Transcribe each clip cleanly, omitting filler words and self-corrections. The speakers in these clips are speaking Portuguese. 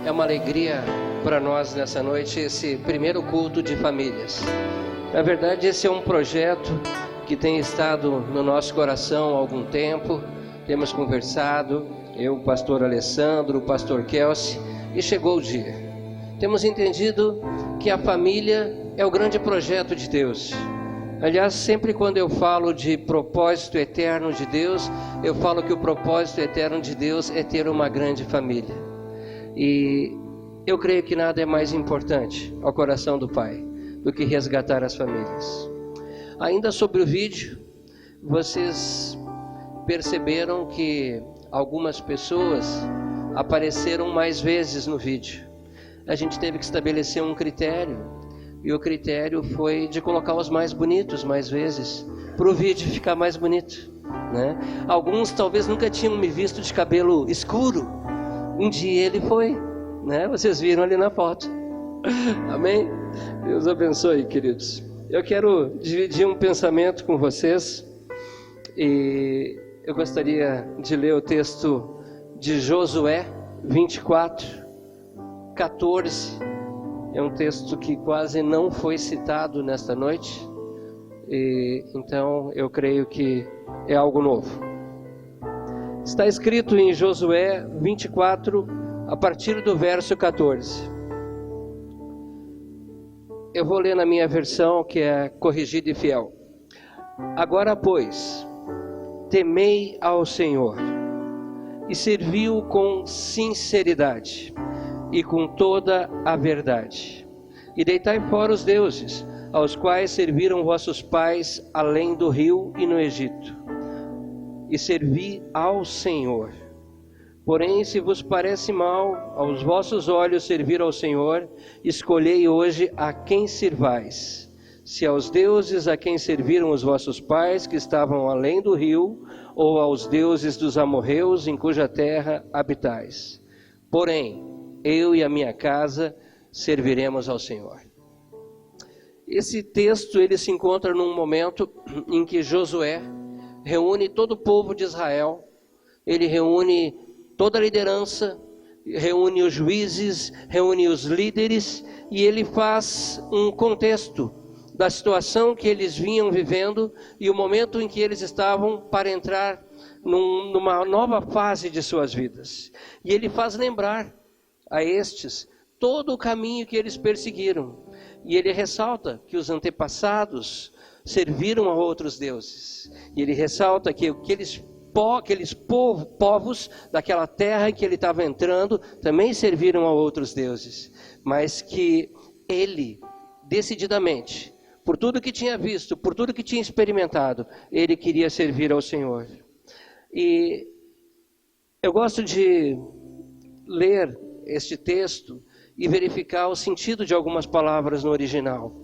É uma alegria para nós nessa noite esse primeiro culto de famílias. Na verdade, esse é um projeto que tem estado no nosso coração há algum tempo. Temos conversado, eu, o pastor Alessandro, o pastor Kelsey, e chegou o dia. Temos entendido que a família é o grande projeto de Deus. Aliás, sempre quando eu falo de propósito eterno de Deus, eu falo que o propósito eterno de Deus é ter uma grande família. E eu creio que nada é mais importante ao coração do Pai do que resgatar as famílias. Ainda sobre o vídeo, vocês perceberam que algumas pessoas apareceram mais vezes no vídeo. A gente teve que estabelecer um critério, e o critério foi de colocar os mais bonitos mais vezes, para o vídeo ficar mais bonito, né? Alguns talvez nunca tinham me visto de cabelo escuro. Um dia ele foi, né? Vocês viram ali na foto. Amém? Deus abençoe, queridos. Eu quero dividir um pensamento com vocês, e eu gostaria de ler o texto de Josué 24, 14. É um texto que quase não foi citado nesta noite, e então eu creio que é algo novo. Está escrito em Josué 24, a partir do verso 14. Eu vou ler na minha versão, que é corrigida e fiel. Agora, pois, temei ao Senhor e servi-o com sinceridade e com toda a verdade. E deitai fora os deuses, aos quais serviram vossos pais além do rio e no Egito. E servi ao Senhor. Porém, se vos parece mal aos vossos olhos servir ao Senhor, escolhei hoje a quem sirvais. Se aos deuses a quem serviram os vossos pais, que estavam além do rio, ou aos deuses dos amorreus, em cuja terra habitais. Porém, eu e a minha casa serviremos ao Senhor. Esse texto ele se encontra num momento em que Josué reúne todo o povo de Israel, ele reúne toda a liderança, reúne os juízes, reúne os líderes, e ele faz um contexto da situação que eles vinham vivendo e o momento em que eles estavam para entrar numa nova fase de suas vidas. E ele faz lembrar a estes todo o caminho que eles perseguiram. E ele ressalta que os antepassados serviram a outros deuses. E ele ressalta que aqueles povos daquela terra em que ele estava entrando também serviram a outros deuses. Mas que ele, decididamente, por tudo que tinha visto, por tudo que tinha experimentado, ele queria servir ao Senhor. E eu gosto de ler este texto e verificar o sentido de algumas palavras no original.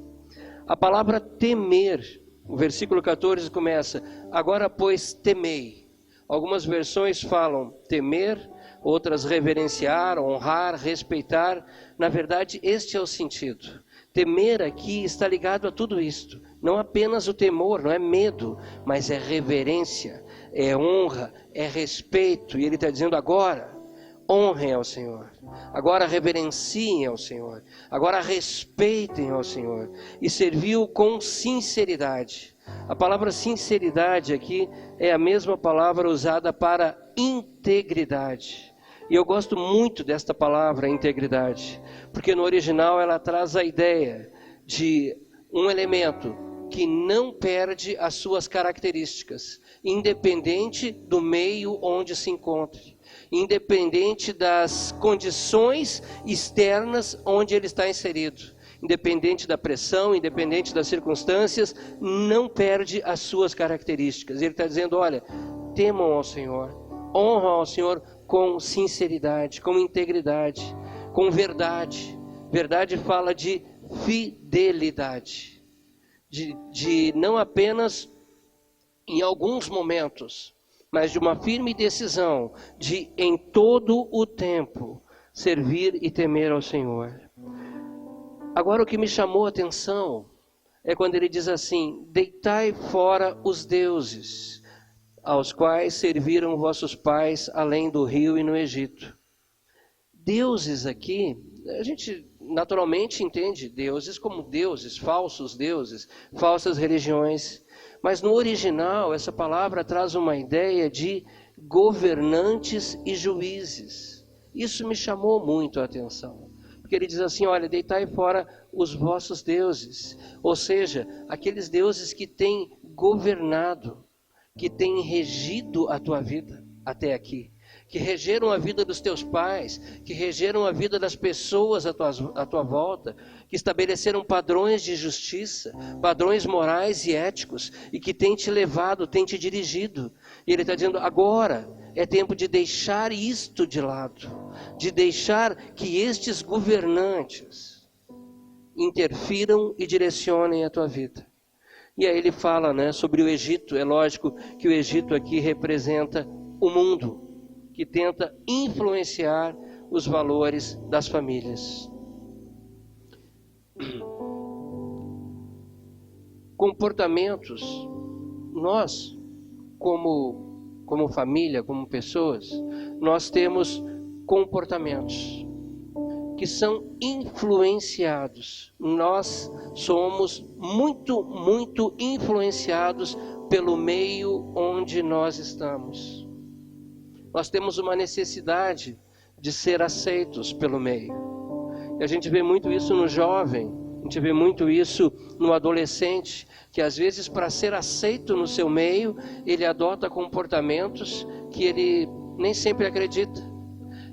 A palavra temer, o versículo 14 começa, agora pois temei. Algumas versões falam temer, outras reverenciar, honrar, respeitar. Na verdade, este é o sentido. Temer aqui está ligado a tudo isto. Não apenas o temor, não é medo, mas é reverência, é honra, é respeito. E ele está dizendo agora, honrem ao Senhor, agora reverenciem ao Senhor, agora respeitem ao Senhor, e serviu com sinceridade. A palavra sinceridade aqui é a mesma palavra usada para integridade, e eu gosto muito desta palavra integridade, porque no original ela traz a ideia de um elemento que não perde as suas características, independente do meio onde se encontre, independente das condições externas onde ele está inserido, independente da pressão, independente das circunstâncias, não perde as suas características. Ele está dizendo, olha, temam ao Senhor, honram ao Senhor com sinceridade, com integridade, com verdade. Verdade fala de fidelidade, de não apenas em alguns momentos, mas de uma firme decisão de em todo o tempo servir e temer ao Senhor. Agora o que me chamou a atenção é quando ele diz assim, deitai fora os deuses, aos quais serviram vossos pais além do rio e no Egito. deuses aqui, a gente naturalmente entende deuses como deuses, falsas religiões. Mas no original, essa palavra traz uma ideia de governantes e juízes. Isso me chamou muito a atenção. Porque ele diz assim, olha, deitai fora os vossos deuses. Ou seja, aqueles deuses que têm governado, que têm regido a tua vida até aqui. Que regeram a vida dos teus pais, que regeram a vida das pessoas à tua volta, que estabeleceram padrões de justiça, padrões morais e éticos, e que têm te levado, têm te dirigido. E ele está dizendo, agora é tempo de deixar isto de lado, de deixar que estes governantes interfiram e direcionem a tua vida. E aí ele fala, né, sobre o Egito. É lógico que o Egito aqui representa o mundo, que tenta influenciar os valores das famílias. Comportamentos, nós, como família, como pessoas, nós temos comportamentos que são influenciados. Nós somos muito influenciados pelo meio onde nós estamos. Nós temos uma necessidade de ser aceitos pelo meio. E a gente vê muito isso no jovem, a gente vê muito isso no adolescente, que às vezes para ser aceito no seu meio, ele adota comportamentos que ele nem sempre acredita.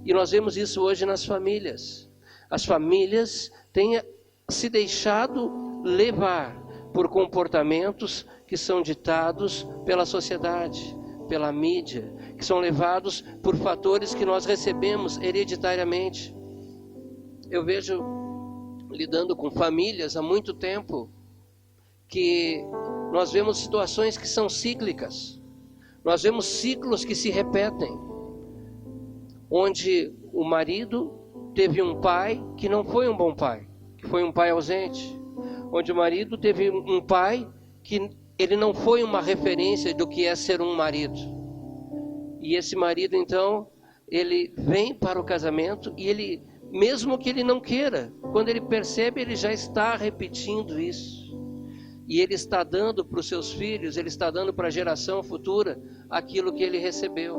E nós vemos isso hoje nas famílias. As famílias têm se deixado levar por comportamentos que são ditados pela sociedade, pela mídia, que são levados por fatores que nós recebemos hereditariamente. Eu vejo, lidando com famílias há muito tempo, que nós vemos situações que são cíclicas. Nós vemos ciclos que se repetem, onde o marido teve um pai que não foi um bom pai, que foi um pai ausente. Onde o marido teve um pai que ele não foi uma referência do que é ser um marido. E esse marido, então, ele vem para o casamento e ele, mesmo que ele não queira, quando ele percebe, ele já está repetindo isso. E ele está dando para os seus filhos, ele está dando para a geração futura aquilo que ele recebeu.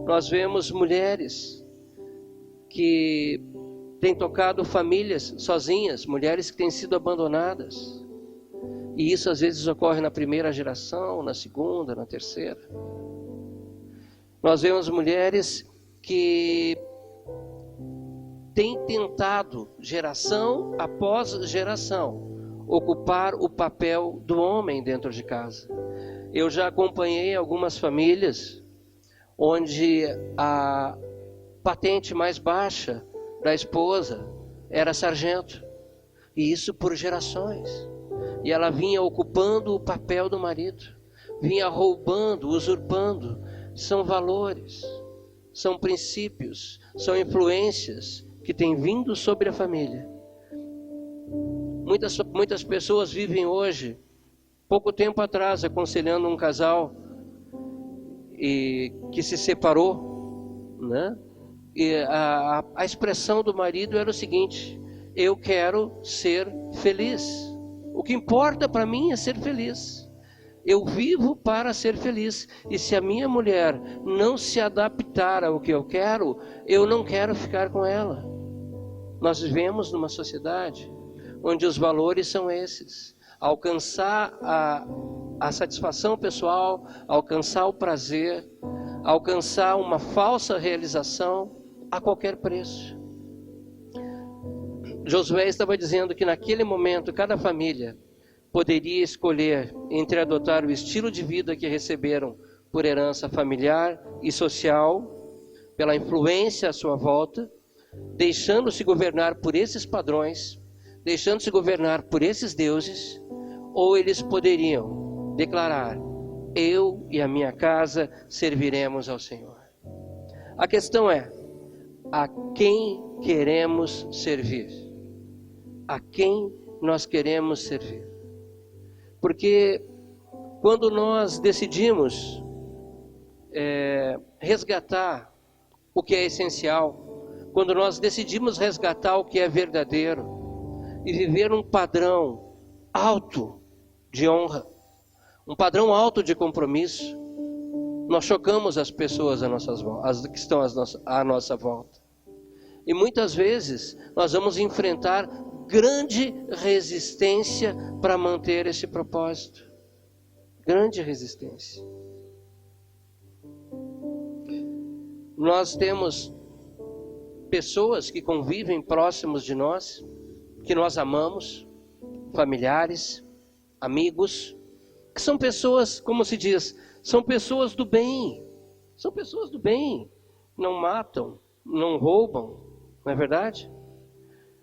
Nós vemos mulheres que têm tocado famílias sozinhas, mulheres que têm sido abandonadas. E isso às vezes ocorre na primeira geração, na segunda, na terceira. Nós vemos mulheres que têm tentado, geração após geração, ocupar o papel do homem dentro de casa. Eu já acompanhei algumas famílias onde a patente mais baixa da esposa era sargento. E isso por gerações. E ela vinha ocupando o papel do marido, vinha roubando, usurpando. São valores, são princípios, são influências que têm vindo sobre a família. Muitas pessoas vivem hoje, pouco tempo atrás, aconselhando um casal que se separou, né? E a expressão do marido era o seguinte: eu quero ser feliz. O que importa para mim é ser feliz. Eu vivo para ser feliz. E se a minha mulher não se adaptar ao que eu quero, eu não quero ficar com ela. Nós vivemos numa sociedade onde os valores são esses: alcançar a satisfação pessoal, alcançar o prazer, alcançar uma falsa realização a qualquer preço. Josué estava dizendo que naquele momento cada família poderia escolher entre adotar o estilo de vida que receberam por herança familiar e social, pela influência à sua volta, deixando-se governar por esses padrões, deixando-se governar por esses deuses, ou eles poderiam declarar: eu e a minha casa serviremos ao Senhor. A questão é: a quem queremos servir? A quem nós queremos servir? Porque quando nós decidimos resgatar o que é essencial, quando nós decidimos resgatar o que é verdadeiro e viver um padrão alto de honra, um padrão alto de compromisso, nós chocamos as pessoas as que estão à nossa volta. E muitas vezes nós vamos enfrentar grande resistência para manter esse propósito. Grande resistência. Nós temos pessoas que convivem próximos de nós, que nós amamos, familiares, amigos, que são pessoas, como se diz, são pessoas do bem. São pessoas do bem. Não matam, não roubam, não é verdade?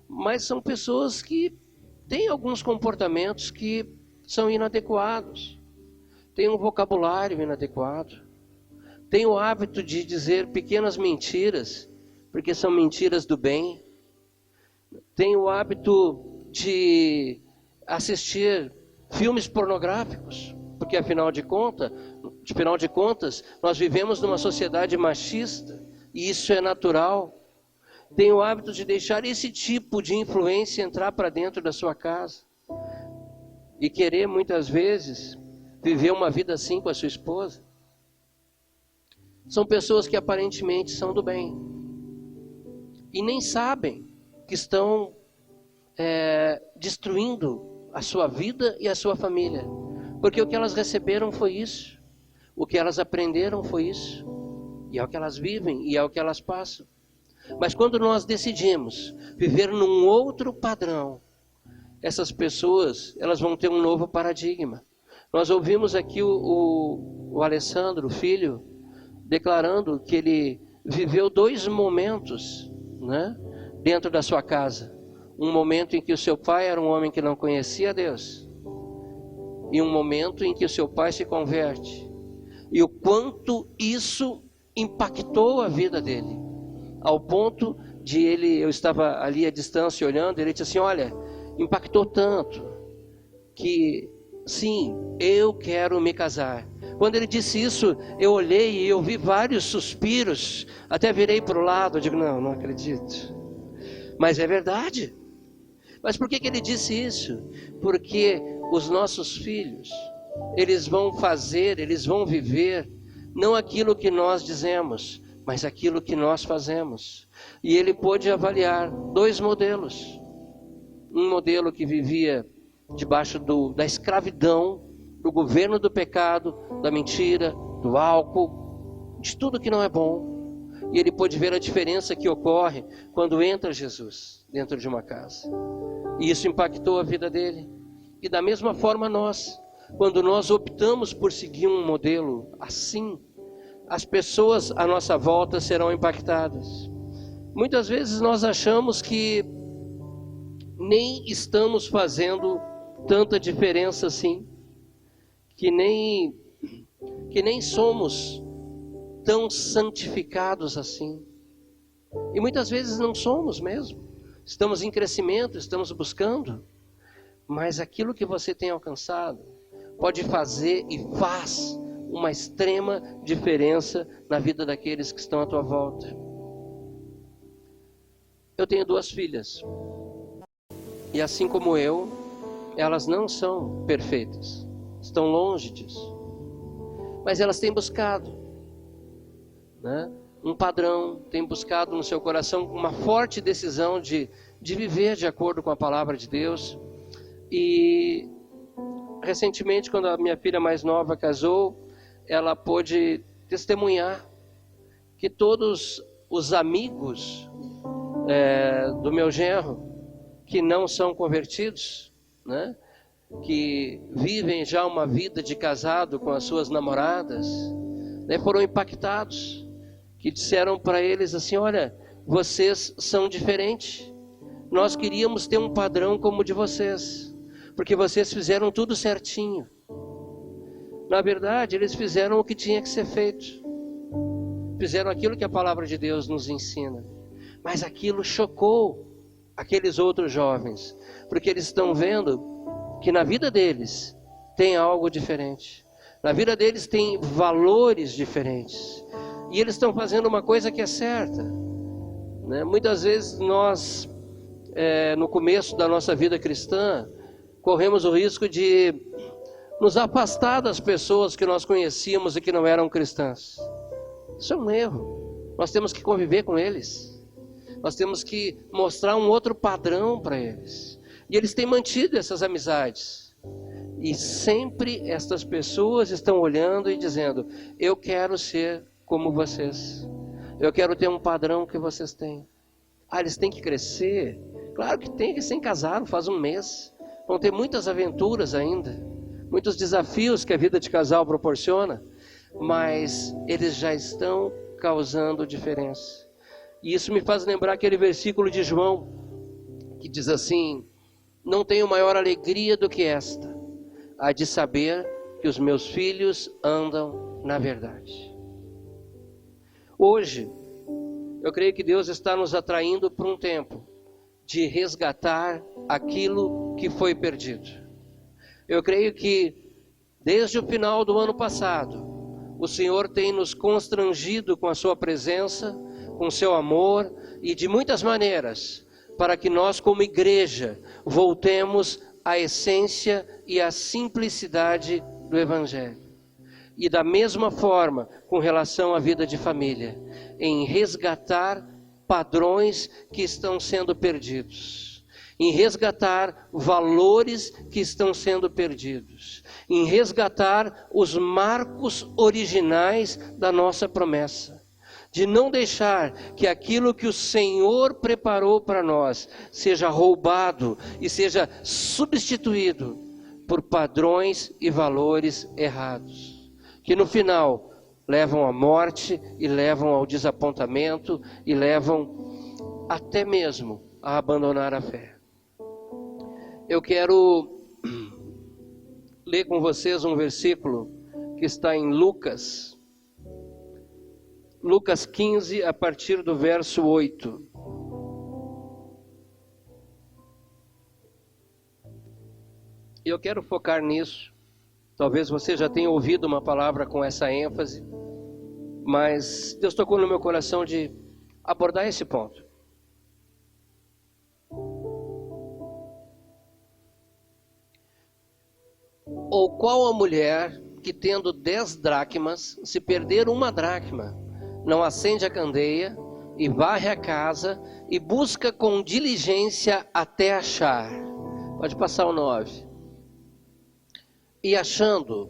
Mas são pessoas que têm alguns comportamentos que são inadequados. Têm um vocabulário inadequado. Têm o hábito de dizer pequenas mentiras, porque são mentiras do bem. Têm o hábito de assistir filmes pornográficos, porque afinal de contas, nós vivemos numa sociedade machista, e isso é natural. Tem o hábito de deixar esse tipo de influência entrar para dentro da sua casa, e querer muitas vezes viver uma vida assim com a sua esposa. São pessoas que aparentemente são do bem, e nem sabem que estão destruindo a sua vida e a sua família. Porque o que elas receberam foi isso. O que elas aprenderam foi isso. E é o que elas vivem, e é o que elas passam. Mas quando nós decidimos viver num outro padrão, essas pessoas, elas vão ter um novo paradigma. Nós ouvimos aqui o Alessandro, o filho, declarando que ele viveu 2 momentos, né, dentro da sua casa. Um momento em que o seu pai era um homem que não conhecia Deus, e um momento em que o seu pai se converte. E o quanto isso impactou a vida dele, ao ponto de eu estava ali à distância olhando, ele disse assim, olha, impactou tanto, que sim, eu quero me casar. Quando ele disse isso, eu olhei e eu vi vários suspiros, até virei para o lado, digo, não acredito. Mas é verdade. Mas por que ele disse isso? Porque os nossos filhos, eles vão viver, não aquilo que nós dizemos, mas aquilo que nós fazemos. E ele pôde avaliar 2 modelos. Um modelo que vivia debaixo da escravidão, do governo do pecado, da mentira, do álcool, de tudo que não é bom. E ele pôde ver a diferença que ocorre quando entra Jesus dentro de uma casa. E isso impactou a vida dele. E da mesma forma nós, quando nós optamos por seguir um modelo assim, as pessoas à nossa volta serão impactadas. Muitas vezes nós achamos que nem estamos fazendo tanta diferença assim, que nem somos tão santificados assim. E muitas vezes não somos mesmo. Estamos em crescimento, estamos buscando, mas aquilo que você tem alcançado pode fazer e faz uma extrema diferença na vida daqueles que estão à tua volta. Eu tenho 2 filhas, e assim como eu, elas não são perfeitas, estão longe disso, mas elas têm buscado, né, um padrão, têm buscado no seu coração uma forte decisão de viver de acordo com a palavra de Deus. E recentemente, quando a minha filha mais nova casou, ela pôde testemunhar que todos os amigos do meu genro, que não são convertidos, né, que vivem já uma vida de casado com as suas namoradas, né, foram impactados, que disseram para eles assim, olha, vocês são diferentes, nós queríamos ter um padrão como o de vocês, porque vocês fizeram tudo certinho. Na verdade, eles fizeram o que tinha que ser feito, fizeram aquilo que a palavra de Deus nos ensina, mas aquilo chocou aqueles outros jovens, porque eles estão vendo que na vida deles tem algo diferente, na vida deles tem valores diferentes, e eles estão fazendo uma coisa que é certa, né? Muitas vezes nós, no começo da nossa vida cristã, corremos o risco de nos afastar das pessoas que nós conhecíamos e que não eram cristãs. Isso é um erro. Nós temos que conviver com eles. Nós temos que mostrar um outro padrão para eles. E eles têm mantido essas amizades. E sempre estas pessoas estão olhando e dizendo: eu quero ser como vocês. Eu quero ter um padrão que vocês têm. Ah, eles têm que crescer? Claro que tem, eles se casaram faz um mês. Vão ter muitas aventuras ainda. Muitos desafios que a vida de casal proporciona. Mas eles já estão causando diferença. E isso me faz lembrar aquele versículo de João, que diz assim: não tenho maior alegria do que esta, a de saber que os meus filhos andam na verdade. Hoje, eu creio que Deus está nos atraindo para um tempo de resgatar aquilo que foi perdido. Eu creio que desde o final do ano passado, o Senhor tem nos constrangido com a sua presença, com o seu amor e de muitas maneiras, para que nós como igreja voltemos à essência e à simplicidade do Evangelho. E da mesma forma, com relação à vida de família, em resgatar padrões que estão sendo perdidos, em resgatar valores que estão sendo perdidos, em resgatar os marcos originais da nossa promessa, de não deixar que aquilo que o Senhor preparou para nós seja roubado e seja substituído por padrões e valores errados, que no final levam à morte e levam ao desapontamento e levam até mesmo a abandonar a fé. Eu quero ler com vocês um versículo que está em Lucas 15, a partir do verso 8. E eu quero focar nisso. Talvez você já tenha ouvido uma palavra com essa ênfase, mas Deus tocou no meu coração de abordar esse ponto. Ou qual a mulher que, tendo 10 dracmas, se perder uma dracma, não acende a candeia e varre a casa e busca com diligência até achar? Pode passar o 9. E achando-a,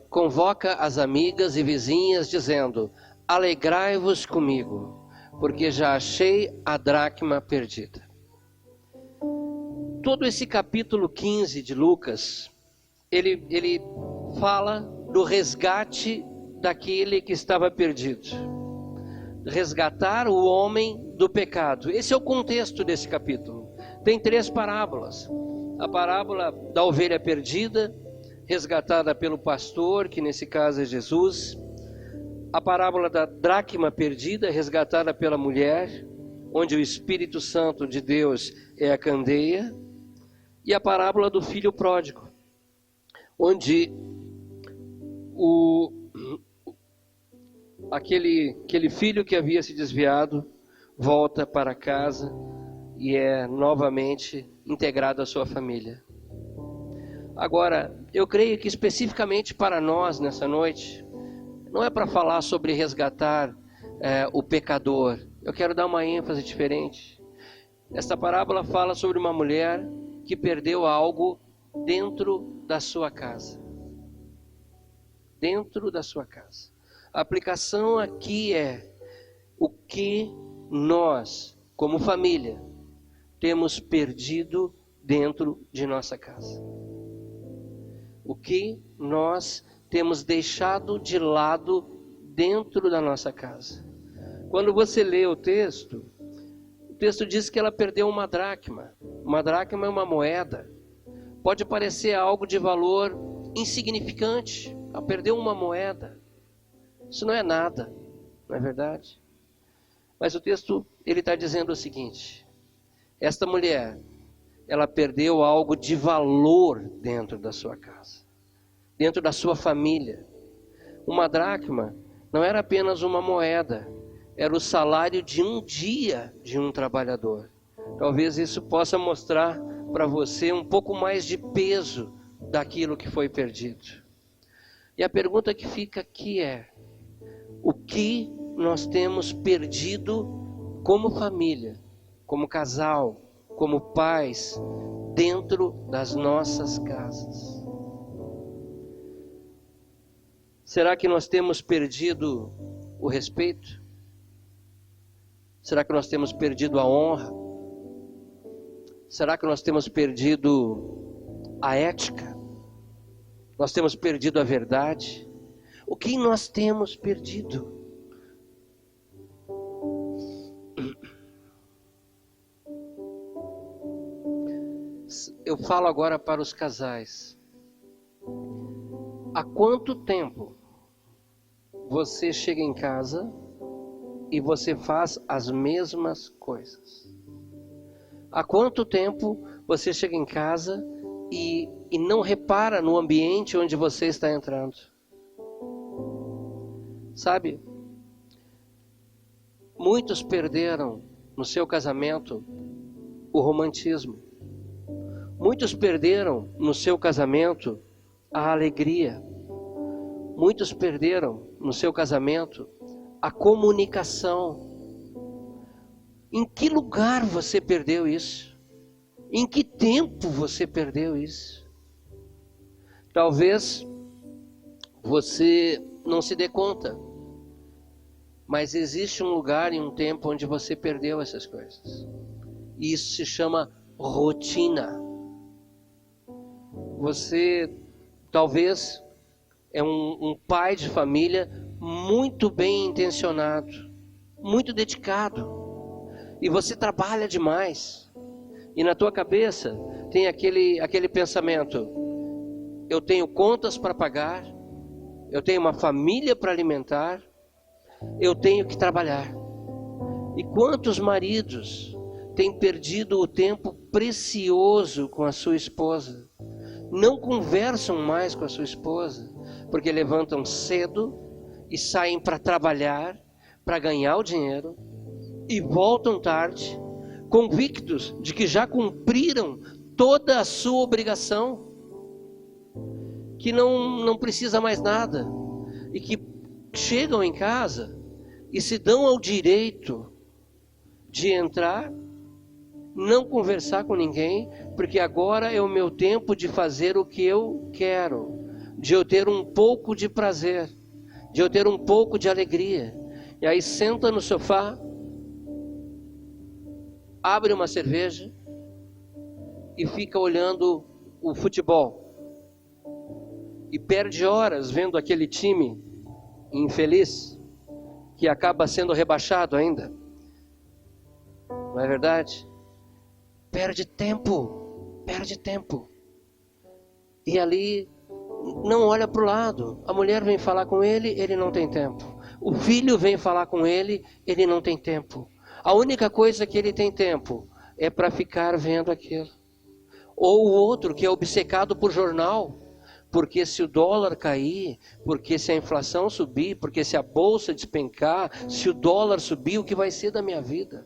convoca as amigas e vizinhas, dizendo: alegrai-vos comigo, porque já achei a dracma perdida. Todo esse capítulo 15 de Lucas, ele fala do resgate daquele que estava perdido. Resgatar o homem do pecado. Esse é o contexto desse capítulo. Tem 3 parábolas. A parábola da ovelha perdida, resgatada pelo pastor, que nesse caso é Jesus. A parábola da dracma perdida, resgatada pela mulher, onde o Espírito Santo de Deus é a candeia. E a parábola do filho pródigo, onde aquele filho que havia se desviado volta para casa e é novamente integrado à sua família. Agora, eu creio que especificamente para nós nessa noite, não é para falar sobre resgatar o pecador. Eu quero dar uma ênfase diferente. Esta parábola fala sobre uma mulher que perdeu algo dentro da sua casa. Dentro da sua casa. A aplicação aqui é o que nós, como família, temos perdido dentro de nossa casa. O que nós temos deixado de lado dentro da nossa casa. Quando você lê o texto diz que ela perdeu uma dracma. Uma dracma é uma moeda. Pode parecer algo de valor insignificante. Ela perdeu uma moeda. Isso não é nada, não é verdade? Mas o texto, ele está dizendo o seguinte: esta mulher, ela perdeu algo de valor dentro da sua casa, dentro da sua família. Uma dracma não era apenas uma moeda, era o salário de um dia de um trabalhador. Talvez isso possa mostrar para você um pouco mais de peso daquilo que foi perdido. E a pergunta que fica aqui é: o que nós temos perdido como família, como casal, como pais, dentro das nossas casas? Será que nós temos perdido o respeito? Será que nós temos perdido a honra? Será que nós temos perdido a ética? Nós temos perdido a verdade? O que nós temos perdido? Eu falo agora para os casais. Há quanto tempo você chega em casa e você faz as mesmas coisas? Há quanto tempo você chega em casa e não repara no ambiente onde você está entrando? Sabe, muitos perderam no seu casamento o romantismo. Muitos perderam no seu casamento a alegria. Muitos perderam no seu casamento a comunicação. Em que lugar você perdeu isso? Em que tempo você perdeu isso? Talvez você não se dê conta, mas existe um lugar e um tempo onde você perdeu essas coisas. E isso se chama rotina. Você talvez é um pai de família muito bem intencionado, muito dedicado, e você trabalha demais, e na tua cabeça tem aquele pensamento: eu tenho contas para pagar, eu tenho uma família para alimentar, eu tenho que trabalhar. E quantos maridos têm perdido o tempo precioso com a sua esposa? Não conversam mais com a sua esposa, porque levantam cedo e saem para trabalhar, para ganhar o dinheiro, e voltam tarde, convictos de que já cumpriram toda a sua obrigação, que não precisa mais nada, e que chegam em casa e se dão ao direito de entrar, não conversar com ninguém, porque agora é o meu tempo de fazer o que eu quero, de eu ter um pouco de prazer, de eu ter um pouco de alegria. E aí senta no sofá, abre uma cerveja e fica olhando o futebol. E perde horas vendo aquele time infeliz, que acaba sendo rebaixado ainda. Não é verdade? Perde tempo. E ali não olha para o lado. A mulher vem falar com ele, ele não tem tempo. O filho vem falar com ele, ele não tem tempo. A única coisa que ele tem tempo é para ficar vendo aquilo. Ou o outro que é obcecado por jornal. Porque se o dólar cair, porque se a inflação subir, porque se a bolsa despencar, se o dólar subir, o que vai ser da minha vida?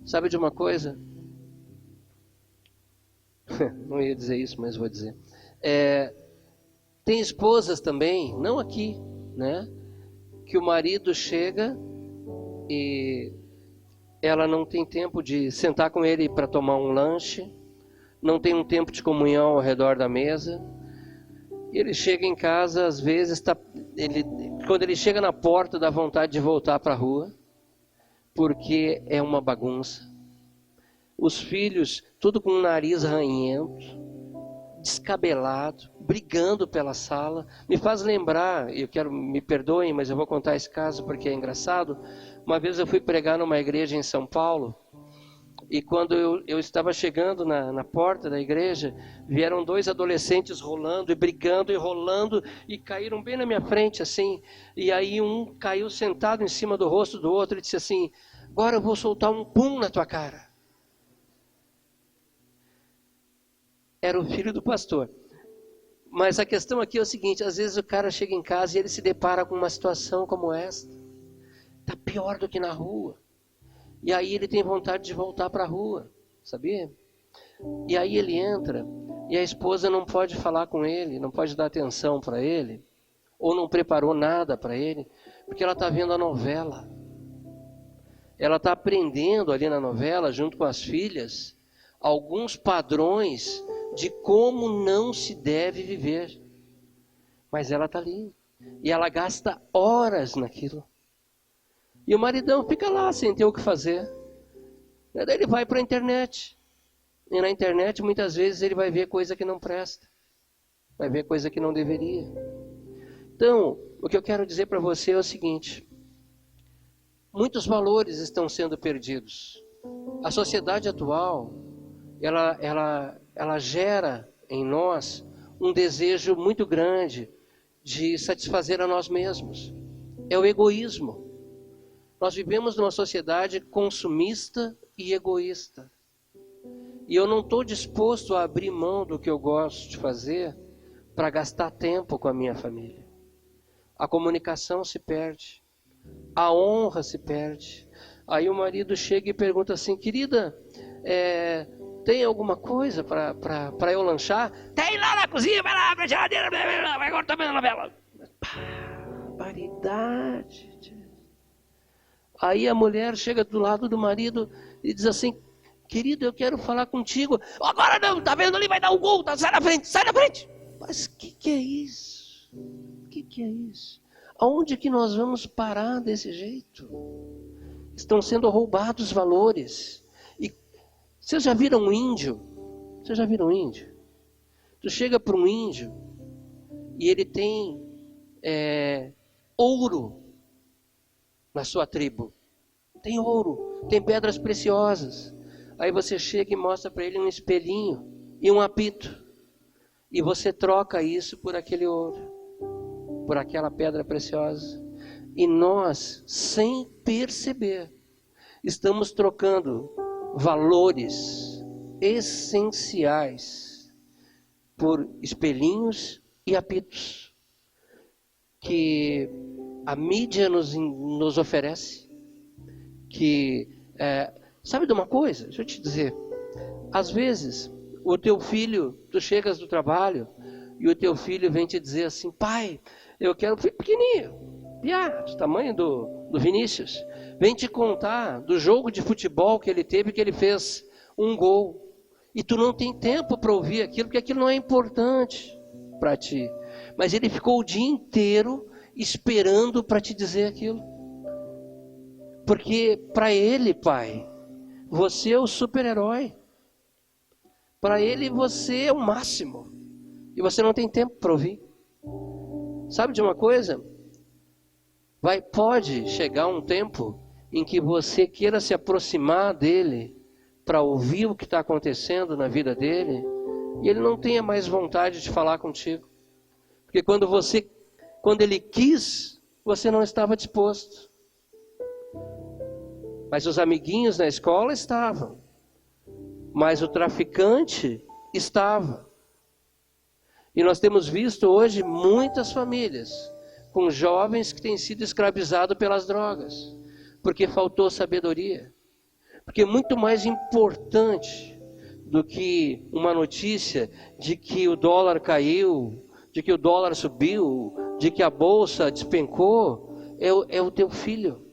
Sabe de uma coisa? Não ia dizer isso, mas vou dizer. Tem esposas também, não aqui, né? Que o marido chega e ela não tem tempo de sentar com ele para tomar um lanche, não tem um tempo de comunhão ao redor da mesa. Ele chega em casa, às vezes, quando ele chega na porta, dá vontade de voltar para a rua, porque é uma bagunça. Os filhos, tudo com o nariz ranhento, descabelado, brigando pela sala. Me faz lembrar, me perdoem, mas eu vou contar esse caso porque é engraçado. Uma vez eu fui pregar numa igreja em São Paulo, e quando eu estava chegando na porta da igreja, vieram 2 adolescentes rolando e brigando e rolando, e caíram bem na minha frente assim. E aí um caiu sentado em cima do rosto do outro e disse assim: agora eu vou soltar um pum na tua cara. Era o filho do pastor. Mas a questão aqui é o seguinte, às vezes o cara chega em casa e ele se depara com uma situação como essa. Está pior do que na rua. E aí ele tem vontade de voltar para a rua, sabia? E aí ele entra e a esposa não pode falar com ele, não pode dar atenção para ele, ou não preparou nada para ele, porque ela está vendo a novela. Ela está aprendendo ali na novela, junto com as filhas, alguns padrões de como não se deve viver. Mas ela está ali. E ela gasta horas naquilo. E o maridão fica lá, sem ter o que fazer. Daí ele vai para a internet. E na internet, muitas vezes, ele vai ver coisa que não presta. Vai ver coisa que não deveria. Então, o que eu quero dizer para você é o seguinte. Muitos valores estão sendo perdidos. A sociedade atual, ela gera em nós um desejo muito grande de satisfazer a nós mesmos. É o egoísmo. Nós vivemos numa sociedade consumista e egoísta. E eu não estou disposto a abrir mão do que eu gosto de fazer para gastar tempo com a minha família. A comunicação se perde. A honra se perde. Aí o marido chega e pergunta assim, querida, tem alguma coisa para eu lanchar? Tem lá na cozinha, vai lá, pra geladeira, vai agora também na novela. Barbaridade. Aí a mulher chega do lado do marido e diz assim, querido, eu quero falar contigo. Agora não, tá vendo ali, vai dar um gol, tá, sai da frente, sai da frente. Mas que é isso? Que é isso? Aonde que nós vamos parar desse jeito? Estão sendo roubados valores. E vocês já viram um índio? Vocês já viram um índio? Tu chega para um índio e ele tem ouro na sua tribo. Tem ouro, tem pedras preciosas. Aí você chega e mostra para ele um espelhinho e um apito. E você troca isso por aquele ouro, por aquela pedra preciosa. E nós, sem perceber, estamos trocando valores essenciais por espelhinhos e apitos que a mídia nos oferece. Sabe de uma coisa? Deixa eu te dizer. Às vezes, o teu filho, tu chegas do trabalho e o teu filho vem te dizer assim, pai, eu quero, filho pequenininho, do tamanho do Vinícius, vem te contar do jogo de futebol que ele teve, que ele fez um gol. E tu não tem tempo para ouvir aquilo, porque aquilo não é importante para ti. Mas ele ficou o dia inteiro esperando para te dizer aquilo. Porque para ele, pai, você é o super-herói. Para ele você é o máximo. E você não tem tempo para ouvir. Sabe de uma coisa? Pode chegar um tempo em que você queira se aproximar dele para ouvir o que está acontecendo na vida dele, e ele não tenha mais vontade de falar contigo. Porque quando ele quis, você não estava disposto. Mas os amiguinhos na escola estavam. Mas o traficante estava. E nós temos visto hoje muitas famílias com jovens que têm sido escravizados pelas drogas. Porque faltou sabedoria. Porque muito mais importante do que uma notícia de que o dólar caiu, de que o dólar subiu, de que a bolsa despencou, é o teu filho.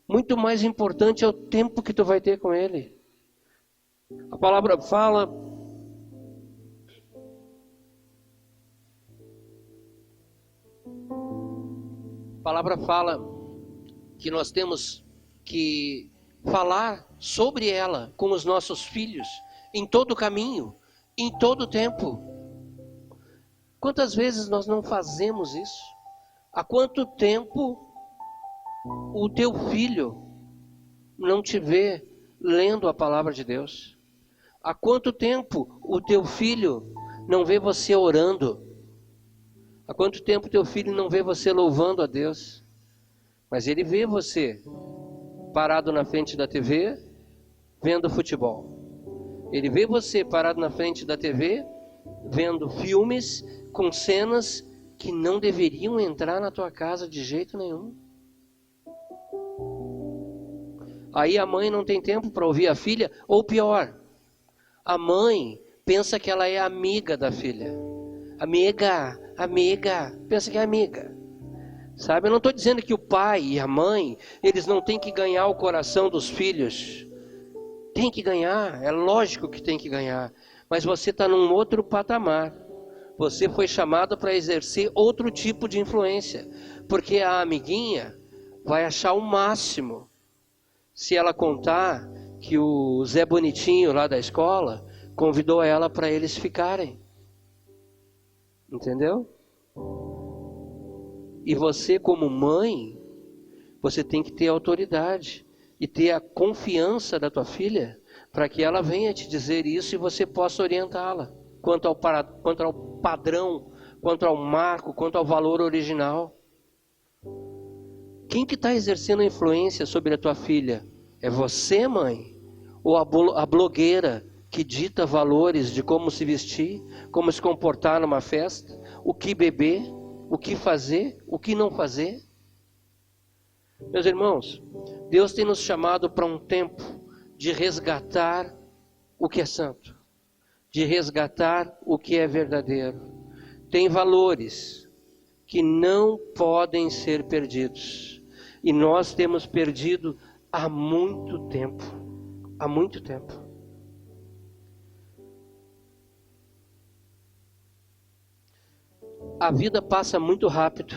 Muito mais importante é o tempo que tu vai ter com ele. A palavra fala que nós temos que falar sobre ela com os nossos filhos em todo caminho, em todo tempo. Quantas vezes nós não fazemos isso? Há quanto tempo o teu filho não te vê lendo a palavra de Deus? Há quanto tempo o teu filho não vê você orando? Há quanto tempo o teu filho não vê você louvando a Deus? Mas ele vê você parado na frente da TV, vendo futebol. Ele vê você parado na frente da TV, vendo filmes com cenas que não deveriam entrar na tua casa de jeito nenhum. Aí a mãe não tem tempo para ouvir a filha, ou pior, a mãe pensa que ela é amiga da filha. Amiga, pensa que é amiga. Sabe, eu não estou dizendo que o pai e a mãe, eles não têm que ganhar o coração dos filhos. Tem que ganhar, é lógico que tem que ganhar. Mas você está num outro patamar. Você foi chamado para exercer outro tipo de influência. Porque a amiguinha vai achar o máximo se ela contar que o Zé Bonitinho lá da escola convidou ela para eles ficarem. Entendeu? E você, como mãe, você tem que ter autoridade e ter a confiança da tua filha para que ela venha te dizer isso e você possa orientá-la quanto ao padrão, quanto ao marco, quanto ao valor original. Quem que está exercendo a influência sobre a tua filha? É você, mãe? Ou a blogueira que dita valores de como se vestir, como se comportar numa festa, o que beber, o que fazer, o que não fazer? Meus irmãos, Deus tem nos chamado para um tempo de resgatar o que é santo, de resgatar o que é verdadeiro. Tem valores que não podem ser perdidos. E nós temos perdido há muito tempo. Há muito tempo. A vida passa muito rápido.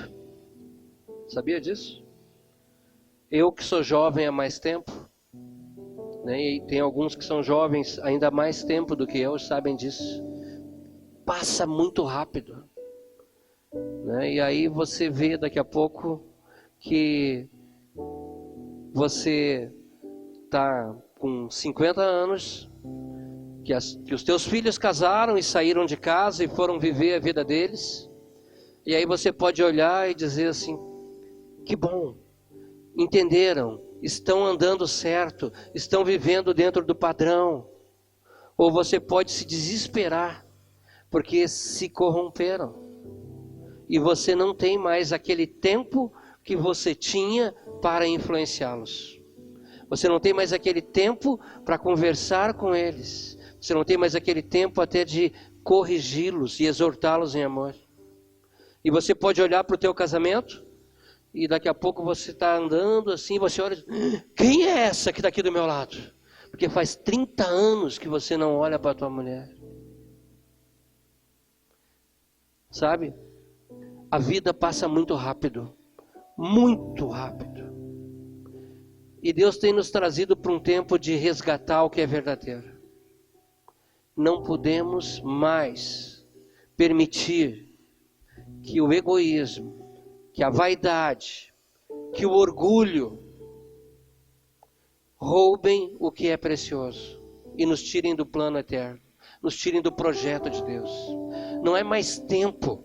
Sabia disso? Eu que sou jovem há mais tempo, né, e tem alguns que são jovens ainda há mais tempo do que eu, sabem disso. Passa muito rápido. Né? E aí você vê daqui a pouco que você está com 50 anos, que os teus filhos casaram e saíram de casa e foram viver a vida deles. E aí você pode olhar e dizer assim, que bom, entenderam, estão andando certo, estão vivendo dentro do padrão. Ou você pode se desesperar, porque se corromperam. E você não tem mais aquele tempo que você tinha para influenciá-los. Você não tem mais aquele tempo para conversar com eles. Você não tem mais aquele tempo até de corrigi-los e exortá-los em amor. E você pode olhar para o teu casamento e daqui a pouco você está andando assim, você olha, quem é essa que está aqui do meu lado? Porque faz 30 anos que você não olha para a tua mulher. Sabe? A vida passa muito rápido. Muito rápido. E Deus tem nos trazido para um tempo de resgatar o que é verdadeiro. Não podemos mais permitir que o egoísmo, que a vaidade, que o orgulho roubem o que é precioso e nos tirem do plano eterno, nos tirem do projeto de Deus. Não é mais tempo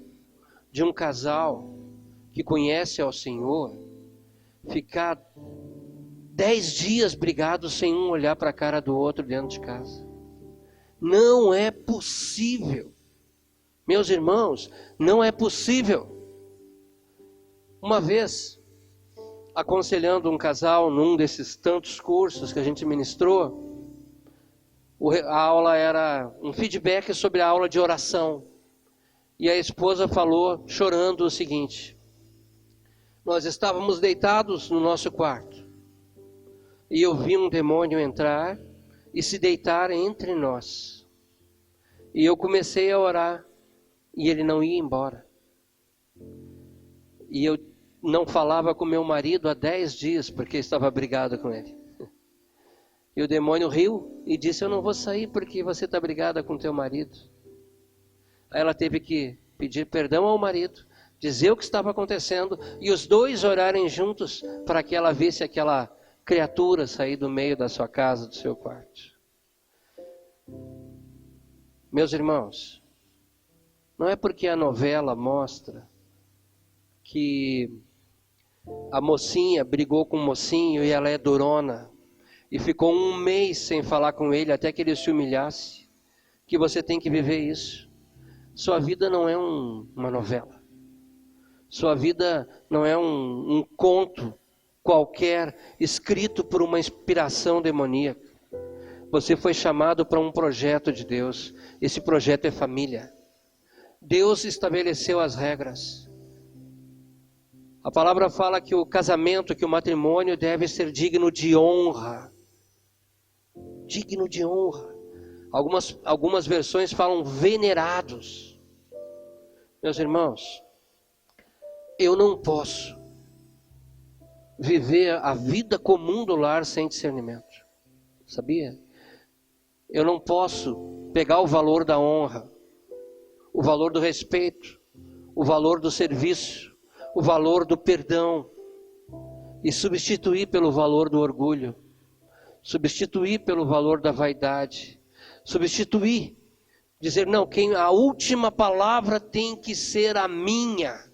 de um casal que conhece ao Senhor ficar 10 dias brigados sem um olhar para a cara do outro dentro de casa. Não é possível. Meus irmãos, não é possível. Uma vez, aconselhando um casal num desses tantos cursos que a gente ministrou, a aula era um feedback sobre a aula de oração. E a esposa falou, chorando, o seguinte: nós estávamos deitados no nosso quarto, e eu vi um demônio entrar e se deitar entre nós. E eu comecei a orar, e ele não ia embora. E eu não falava com meu marido há 10 dias, porque estava brigado com ele. E o demônio riu e disse, eu não vou sair porque você está brigada com teu marido. Aí ela teve que pedir perdão ao marido, dizer o que estava acontecendo, e os dois orarem juntos para que ela visse aquela criatura sair do meio da sua casa, do seu quarto. Meus irmãos, não é porque a novela mostra que a mocinha brigou com o mocinho e ela é durona, e ficou 1 mês sem falar com ele até que ele se humilhasse, que você tem que viver isso. Sua vida não é uma novela. Sua vida não é um conto qualquer escrito por uma inspiração demoníaca. Você foi chamado para um projeto de Deus. Esse projeto é família. Deus estabeleceu as regras. A palavra fala que o casamento, que o matrimônio deve ser digno de honra. Digno de honra. Algumas versões falam venerados. Meus irmãos, eu não posso viver a vida comum do lar sem discernimento. Sabia? Eu não posso pegar o valor da honra, o valor do respeito, o valor do serviço, o valor do perdão e substituir pelo valor do orgulho, substituir pelo valor da vaidade, substituir, dizer não, a última palavra tem que ser a minha.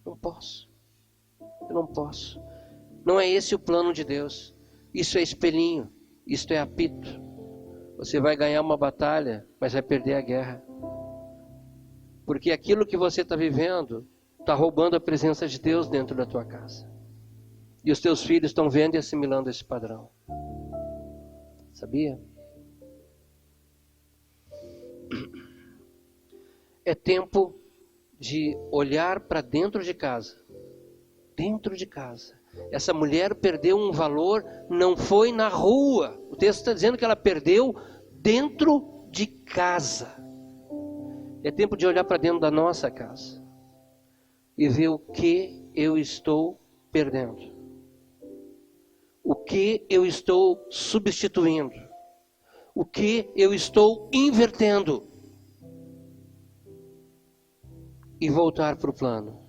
Não posso. Eu não posso. Não é esse o plano de Deus. Isso é espelhinho. Isto é apito. Você vai ganhar uma batalha, mas vai perder a guerra. Porque aquilo que você está vivendo está roubando a presença de Deus dentro da tua casa. E os teus filhos estão vendo e assimilando esse padrão. Sabia? É tempo de olhar para dentro de casa. Dentro de casa. Essa mulher perdeu um valor, não foi na rua. O texto está dizendo que ela perdeu dentro de casa. É tempo de olhar para dentro da nossa casa e ver o que eu estou perdendo. O que eu estou substituindo. O que eu estou invertendo. E voltar para o plano.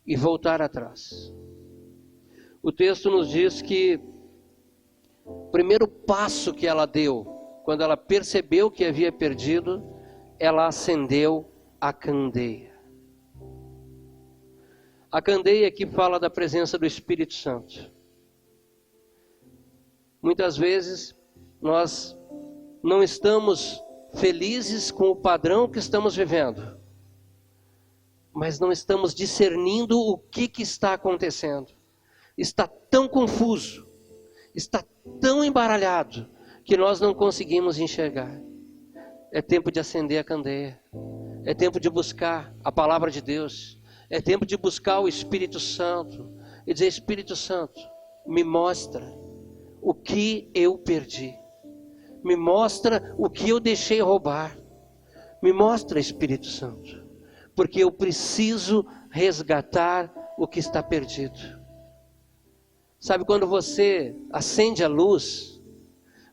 E voltar atrás. O texto nos diz que o primeiro passo que ela deu, quando ela percebeu que havia perdido, ela acendeu a candeia. A candeia aqui fala da presença do Espírito Santo. Muitas vezes nós não estamos felizes com o padrão que estamos vivendo, mas não estamos discernindo o que está acontecendo. Está tão confuso, está tão embaralhado, que nós não conseguimos enxergar. É tempo de acender a candeia. É tempo de buscar a palavra de Deus. É tempo de buscar o Espírito Santo. E dizer, Espírito Santo, me mostra o que eu perdi. Me mostra o que eu deixei roubar. Me mostra, Espírito Santo. Porque eu preciso resgatar o que está perdido. Sabe, quando você acende a luz,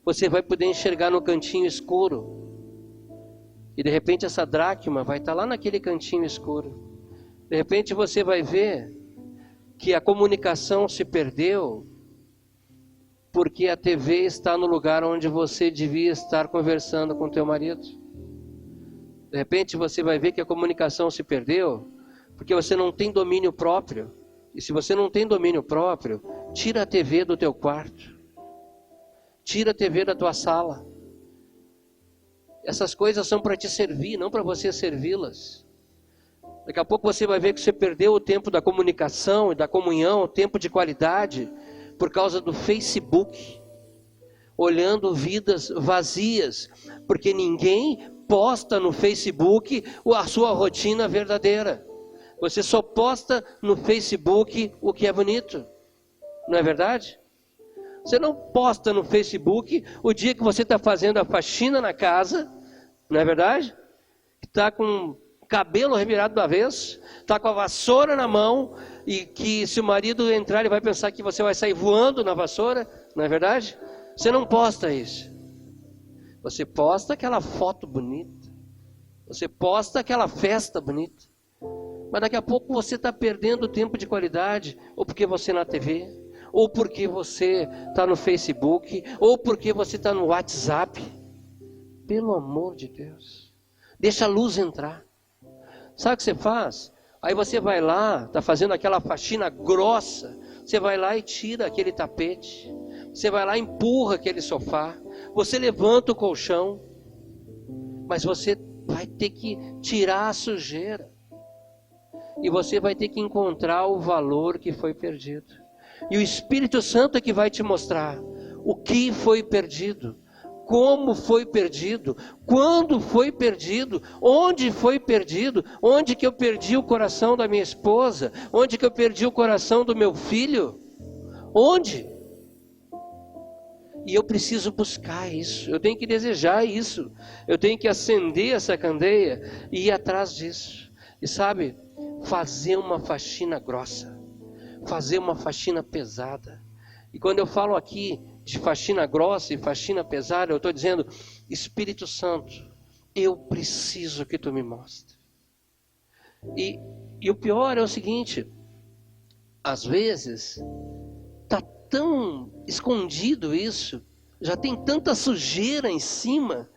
você vai poder enxergar no cantinho escuro. E de repente essa dracma vai estar lá naquele cantinho escuro. De repente você vai ver que a comunicação se perdeu porque a TV está no lugar onde você devia estar conversando com teu marido. De repente você vai ver que a comunicação se perdeu porque você não tem domínio próprio. E se você não tem domínio próprio, tira a TV do teu quarto. Tira a TV da tua sala. Essas coisas são para te servir, não para você servi-las. Daqui a pouco você vai ver que você perdeu o tempo da comunicação e da comunhão, o tempo de qualidade, por causa do Facebook. Olhando vidas vazias, porque ninguém posta no Facebook a sua rotina verdadeira. Você só posta no Facebook o que é bonito. Não é verdade? Você não posta no Facebook o dia que você está fazendo a faxina na casa. Não é verdade? Está com o cabelo revirado do avesso. Está com a vassoura na mão. E que se o marido entrar, ele vai pensar que você vai sair voando na vassoura. Não é verdade? Você não posta isso. Você posta aquela foto bonita. Você posta aquela festa bonita. Mas daqui a pouco você está perdendo tempo de qualidade, ou porque você na TV, ou porque você está no Facebook, ou porque você está no WhatsApp. Pelo amor de Deus, deixa a luz entrar. Sabe o que você faz? Aí você vai lá, está fazendo aquela faxina grossa, você vai lá e tira aquele tapete, você vai lá e empurra aquele sofá, você levanta o colchão, Mas você vai ter que tirar a sujeira. E você vai ter que encontrar o valor que foi perdido. E o Espírito Santo é que vai te mostrar o que foi perdido, como foi perdido, quando foi perdido, onde foi perdido, onde que eu perdi o coração da minha esposa, onde que eu perdi o coração do meu filho, onde? E eu preciso buscar isso, eu tenho que desejar isso, eu tenho que acender essa candeia e ir atrás disso. E sabe, fazer uma faxina grossa, fazer uma faxina pesada. E quando eu falo aqui de faxina grossa e faxina pesada, eu estou dizendo: Espírito Santo, eu preciso que tu me mostre. E o pior é o seguinte: às vezes está tão escondido isso, já tem tanta sujeira em cima,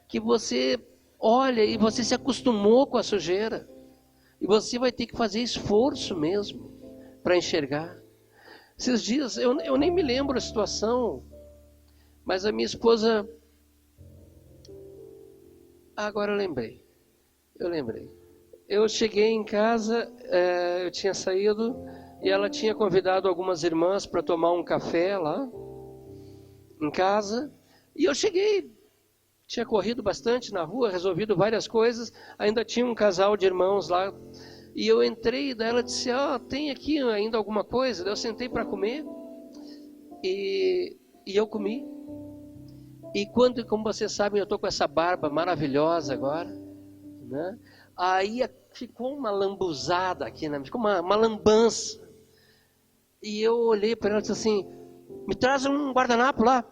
que você olha e você se acostumou com a sujeira. E você vai ter que fazer esforço mesmo para enxergar. Esses dias, eu nem me lembro a situação, mas a minha esposa... Agora eu lembrei. Eu cheguei em casa, eu tinha saído, e ela tinha convidado algumas irmãs para tomar um café lá, em casa. E eu cheguei, tinha corrido bastante na rua, resolvido várias coisas, ainda tinha um casal de irmãos lá. E eu entrei, e daí ela disse: tem aqui ainda alguma coisa? Daí eu sentei para comer, e eu comi. E quando, como vocês sabem, eu estou com essa barba maravilhosa agora, né? Aí ficou uma lambuzada aqui, né? Ficou uma lambança. E eu olhei para ela e disse assim: me traz um guardanapo lá.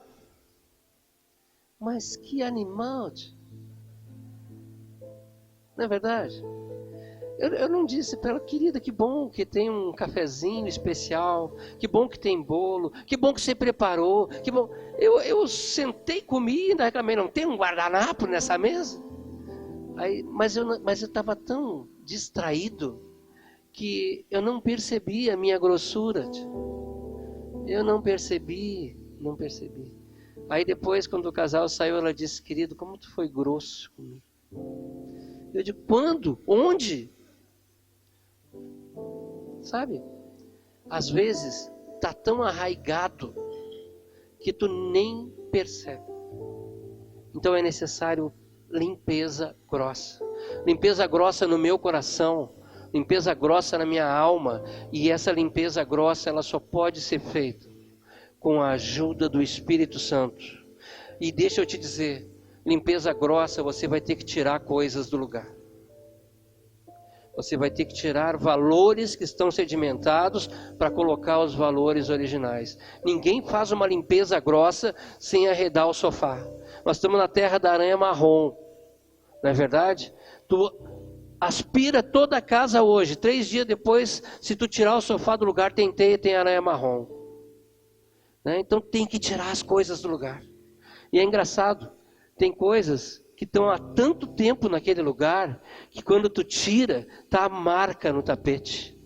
Mas que animal, não é verdade? Eu não disse para ela: querida, que bom que tem um cafezinho especial, que bom que tem bolo, que bom que você preparou, que bom. Eu sentei, comi e ainda reclamei: não tem um guardanapo nessa mesa? Aí, mas eu estava tão distraído que eu não percebi a minha grossura. Eu não percebi. Aí depois, quando o casal saiu, ela disse: querido, como tu foi grosso comigo. Eu digo: quando? Onde? Sabe? Às vezes está tão arraigado que tu nem percebe. Então é necessário limpeza grossa. Limpeza grossa no meu coração, limpeza grossa na minha alma. E essa limpeza grossa, ela só pode ser feita com a ajuda do Espírito Santo. E deixa eu te dizer, limpeza grossa, você vai ter que tirar coisas do lugar. Você vai ter que tirar valores que estão sedimentados para colocar os valores originais. Ninguém faz uma limpeza grossa sem arredar o sofá. Nós estamos na terra da aranha marrom, não é verdade? Tu aspira toda a casa hoje, 3 dias depois, se tu tirar o sofá do lugar, tem teia, tem aranha marrom, né? Então tem que tirar as coisas do lugar. E é engraçado, tem coisas que estão há tanto tempo naquele lugar, que quando tu tira, está a marca no tapete,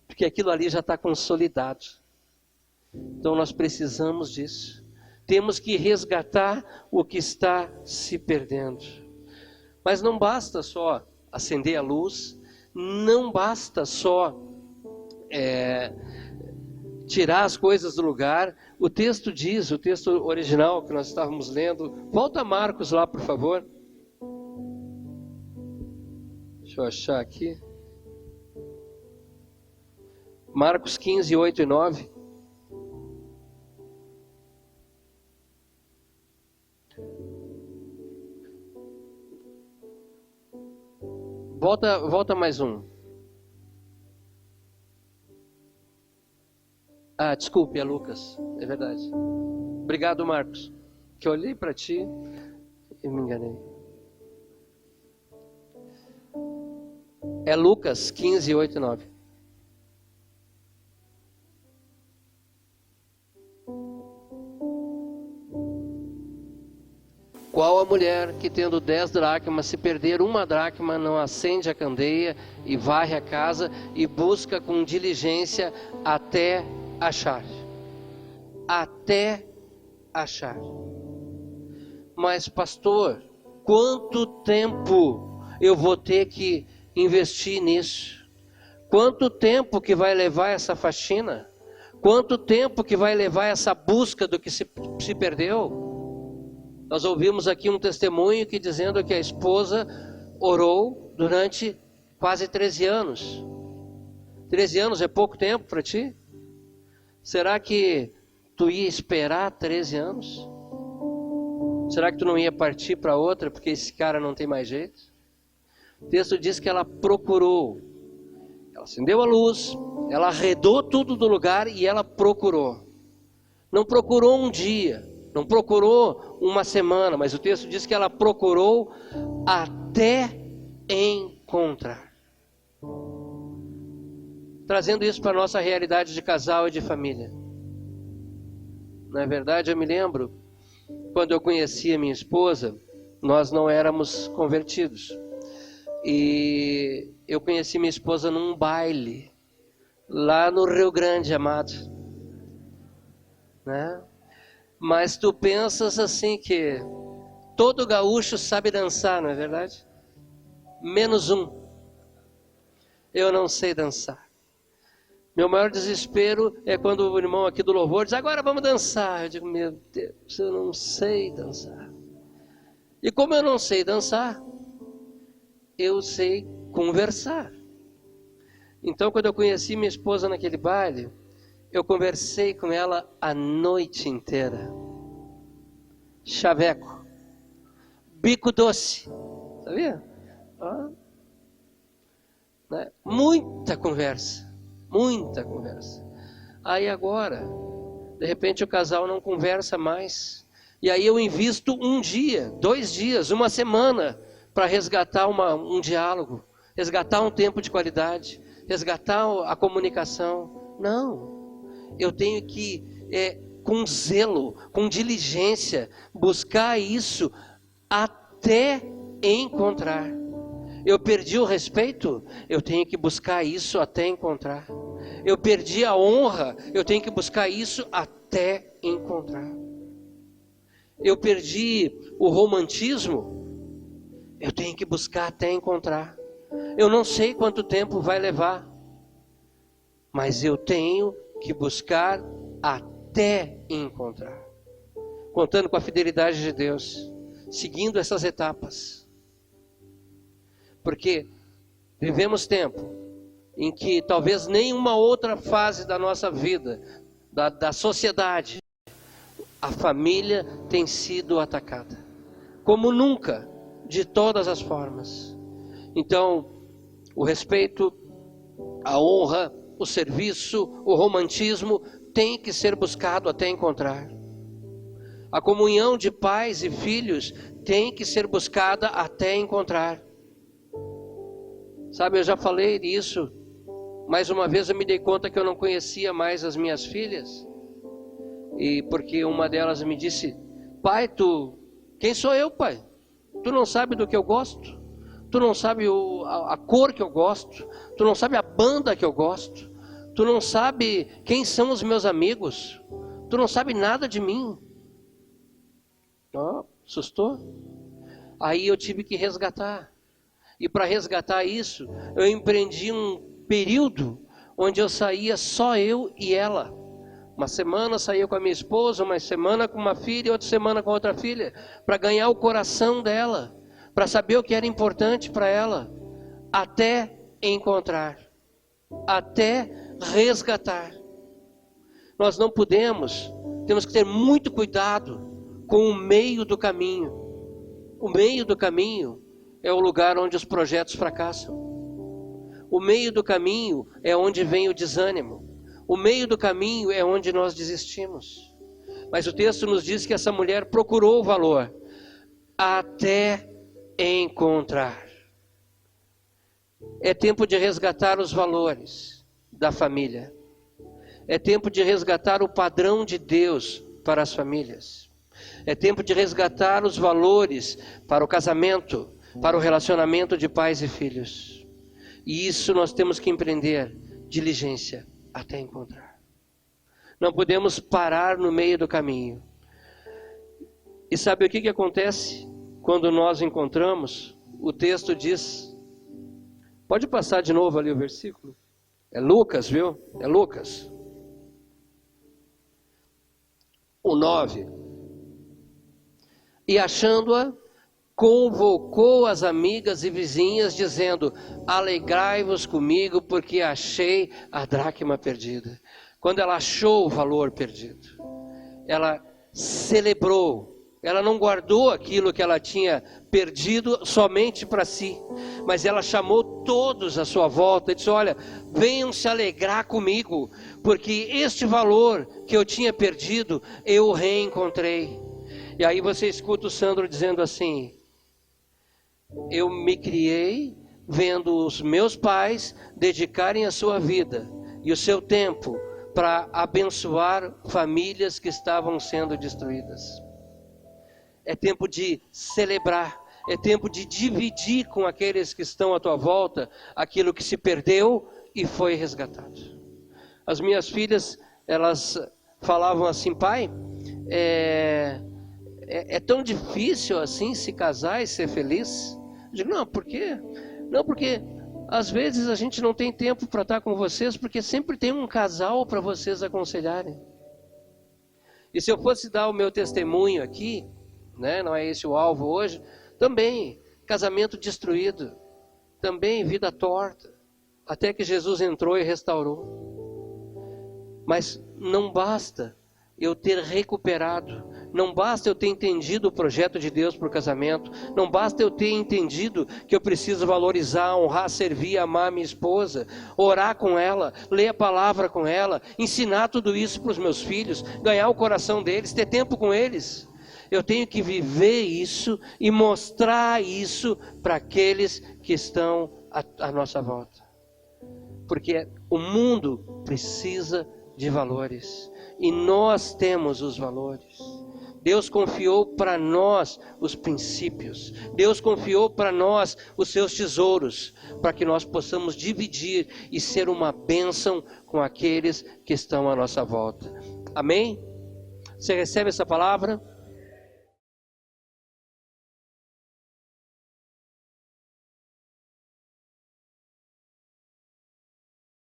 porque aquilo ali já está consolidado. Então nós precisamos disso. Temos que resgatar o que está se perdendo. Mas não basta só acender a luz, não basta só tirar as coisas do lugar. O texto diz, o texto original que nós estávamos lendo, volta a Marcos lá, por favor. Deixa eu achar aqui. Marcos 15, 8 e 9. Volta mais um. Desculpe, é Lucas, é verdade. Obrigado, Marcos, que eu olhei para ti e me enganei. É Lucas 15, 8 e 9. Qual a mulher que, tendo 10 dracmas, se perder uma dracma, não acende a candeia e varre a casa e busca com diligência até achar? Até achar. Mas pastor, quanto tempo eu vou ter que investir nisso? Quanto tempo que vai levar essa faxina? Quanto tempo que vai levar essa busca do que se perdeu? Nós ouvimos aqui um testemunho que dizendo que a esposa orou durante quase 13 anos. 13 anos é pouco tempo para ti? Será que tu ia esperar 13 anos? Será que tu não ia partir para outra porque esse cara não tem mais jeito? O texto diz que ela procurou. Ela acendeu a luz, ela arredou tudo do lugar e ela procurou. Não procurou um dia, não procurou uma semana, mas o texto diz que ela procurou até encontrar. Trazendo isso para a nossa realidade de casal e de família. Na verdade, eu me lembro, quando eu conheci a minha esposa, nós não éramos convertidos. E eu conheci minha esposa num baile, lá no Rio Grande, amado. Né? Mas tu pensas assim que todo gaúcho sabe dançar, não é verdade? Menos um. Eu não sei dançar. Meu maior desespero é quando o irmão aqui do louvor diz, agora vamos dançar. Eu digo, meu Deus, eu não sei dançar. E como eu não sei dançar, eu sei conversar. Então, quando eu conheci minha esposa naquele baile, eu conversei com ela a noite inteira. Chaveco. Bico doce. Sabia? Né? Muita conversa. Muita conversa. Aí agora, de repente o casal não conversa mais. E aí eu invisto um dia, 2 dias, uma semana para resgatar um diálogo, resgatar um tempo de qualidade, resgatar a comunicação. Não, eu tenho que, com zelo, com diligência, buscar isso até encontrar. Eu perdi o respeito, eu tenho que buscar isso até encontrar. Eu perdi a honra, eu tenho que buscar isso até encontrar. Eu perdi o romantismo, eu tenho que buscar até encontrar. Eu não sei quanto tempo vai levar, mas eu tenho que buscar até encontrar. Contando com a fidelidade de Deus, seguindo essas etapas. Porque vivemos tempo em que talvez nenhuma outra fase da nossa vida, da sociedade, a família tem sido atacada. Como nunca, de todas as formas. Então, o respeito, a honra, o serviço, o romantismo tem que ser buscado até encontrar. A comunhão de pais e filhos tem que ser buscada até encontrar. Sabe, eu já falei disso. Mais uma vez eu me dei conta que eu não conhecia mais as minhas filhas. E porque uma delas me disse, pai, quem sou eu, pai? Tu não sabe do que eu gosto? Tu não sabe a cor que eu gosto? Tu não sabe a banda que eu gosto? Tu não sabe quem são os meus amigos? Tu não sabe nada de mim? Assustou? Aí eu tive que resgatar. E para resgatar isso, eu empreendi um período onde eu saía só eu e ela. Uma semana saía com a minha esposa, uma semana com uma filha, outra semana com outra filha, para ganhar o coração dela, para saber o que era importante para ela, até encontrar, até resgatar. Nós não podemos, temos que ter muito cuidado com o meio do caminho. O meio do caminho é o lugar onde os projetos fracassam. O meio do caminho é onde vem o desânimo. O meio do caminho é onde nós desistimos. Mas o texto nos diz que essa mulher procurou o valor até encontrar. É tempo de resgatar os valores da família. É tempo de resgatar o padrão de Deus para as famílias. É tempo de resgatar os valores para o casamento, para o relacionamento de pais e filhos. E isso nós temos que empreender diligência até encontrar. Não podemos parar no meio do caminho. E sabe o que acontece quando nós encontramos, o texto diz, pode passar de novo ali o versículo, é Lucas, viu? É Lucas, o 9, e achando-a, convocou as amigas e vizinhas, dizendo, alegrai-vos comigo, porque achei a dracma perdida. Quando ela achou o valor perdido, ela celebrou, ela não guardou aquilo que ela tinha perdido somente para si, mas ela chamou todos à sua volta e disse, olha, venham se alegrar comigo, porque este valor que eu tinha perdido, eu o reencontrei. E aí você escuta o Sandro dizendo assim, eu me criei vendo os meus pais dedicarem a sua vida e o seu tempo para abençoar famílias que estavam sendo destruídas. É tempo de celebrar, é tempo de dividir com aqueles que estão à tua volta aquilo que se perdeu e foi resgatado. As minhas filhas, elas falavam assim, pai, é tão difícil assim se casar e ser feliz? Eu digo, não, por quê? Não, porque às vezes a gente não tem tempo para estar com vocês, porque sempre tem um casal para vocês aconselharem. E se eu fosse dar o meu testemunho aqui, né, não é esse o alvo hoje, também casamento destruído, também vida torta, até que Jesus entrou e restaurou. Mas não basta eu ter recuperado, não basta eu ter entendido o projeto de Deus para o casamento, não basta eu ter entendido que eu preciso valorizar, honrar, servir, amar minha esposa, orar com ela, ler a palavra com ela, ensinar tudo isso para os meus filhos, ganhar o coração deles, ter tempo com eles. Eu tenho que viver isso e mostrar isso para aqueles que estão à nossa volta. Porque o mundo precisa de valores. E nós temos os valores. Deus confiou para nós os princípios. Deus confiou para nós os seus tesouros, para que nós possamos dividir e ser uma bênção com aqueles que estão à nossa volta. Amém? Você recebe essa palavra?